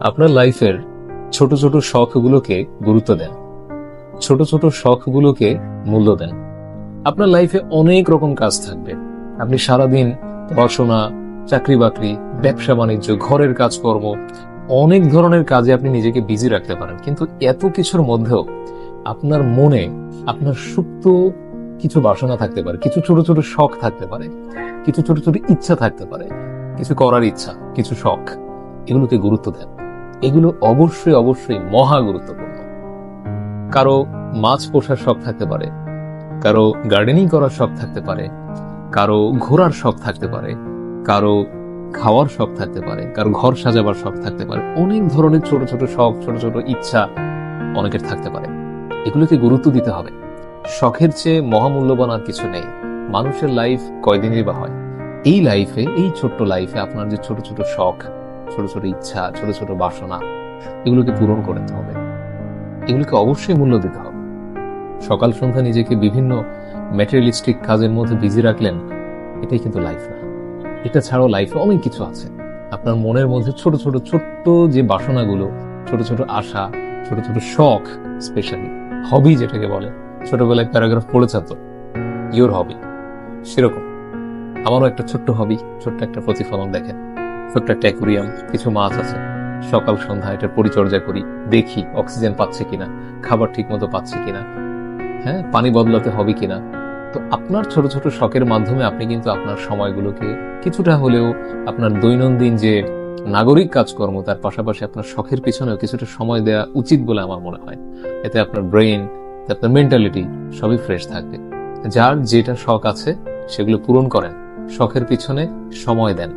আপনার লাইফের ছোট ছোট শখগুলোকে গুরুত্ব দেন, ছোট ছোট শখগুলোকে মূল্য দেন। আপনার লাইফে অনেক রকম কাজ থাকবে। আপনি সারাদিন পড়াশোনা, চাকরি বাকরি, ব্যবসা বাণিজ্য, ঘরের কাজকর্ম, অনেক ধরনের কাজে আপনি নিজেকে বিজি রাখতে পারেন, কিন্তু এত কিছুর মধ্যেও আপনার মনে আপনার সুপ্ত কিছু বাসনা থাকতে পারে, কিছু ছোট ছোট শখ থাকতে পারে, কিছু ছোট ছোট ইচ্ছা থাকতে পারে, কিছু করার ইচ্ছা, কিছু শখ। এগুলোকে গুরুত্ব দেন। এগুলো অবশ্যই অবশ্যই মহা গুরুত্বপূর্ণ। কারো মাছ পোষার শখ থাকতে পারে, কারো গার্ডেনিং করার শখ থাকতে পারে, কারো ঘোরার শখ থাকতে পারে, কারো খাওয়ার শখ থাকতে পারে, কারো ঘর সাজাবার শখ থাকতে পারে। অনেক ধরনের ছোট ছোট শখ, ছোট ছোট ইচ্ছা অনেকের থাকতে পারে। এগুলোকে গুরুত্ব দিতে হবে। শখের চেয়ে মহামূল্যবান আর কিছু নেই। মানুষের লাইফ কয়দিনই বা হয়। এই লাইফে, এই ছোট্ট লাইফে আপনার যে ছোট ছোট শখ, ছোট ছোট ইচ্ছা, ছোট ছোট বাসনা, এগুলোকে পূরণ করতে হবে। এগুলোকে অবশ্যই মূল্য দিতে হবে। সকাল সন্ধ্যা নিজেকে বিভিন্ন ম্যাটেরিয়ালিস্টিক কাজের মধ্যে বিজি রাখলেন, এটাই কিন্তু লাইফ না। এটা ছাড়াও লাইফে অনেক কিছু আছে। আপনার মনের মধ্যে ছোট ছোট ছোট্ট যে বাসনাগুলো, ছোট ছোট আশা, ছোট ছোট শখ, স্পেশালি হবি যেটাকে বলে, ছোটবেলায় প্যারাগ্রাফ পড়েছে তো, ইওর হবি, সেরকম আমারও একটা ছোট্ট হবি, ছোট্ট একটা প্রতিফলন। দেখেন, ছোট্ট একটা অ্যাকুরিয়াম, কিছু মাছ আছে। সকাল সন্ধ্যা এটার পরিচর্যা করি, দেখি অক্সিজেন পাচ্ছে কিনা, খাবার ঠিক মতো পাচ্ছে কিনা, হ্যাঁ, পানি বদলাতে হবে কিনা। তো আপনার ছোট ছোট শখের মাধ্যমে আপনি কিন্তু আপনার সময়গুলোকে কিছুটা হলেও আপনার দৈনন্দিন যে নাগরিক কাজকর্ম, তার পাশাপাশি আপনার শখের পিছনেও কিছুটা সময় দেওয়া উচিত বলে আমার মনে হয়। এতে আপনার ব্রেইন, আপনার মেন্টালিটি সবই ফ্রেশ থাকবে। যার যেটা শখ আছে সেগুলো পূরণ করেন, শখের পিছনে সময় দেন।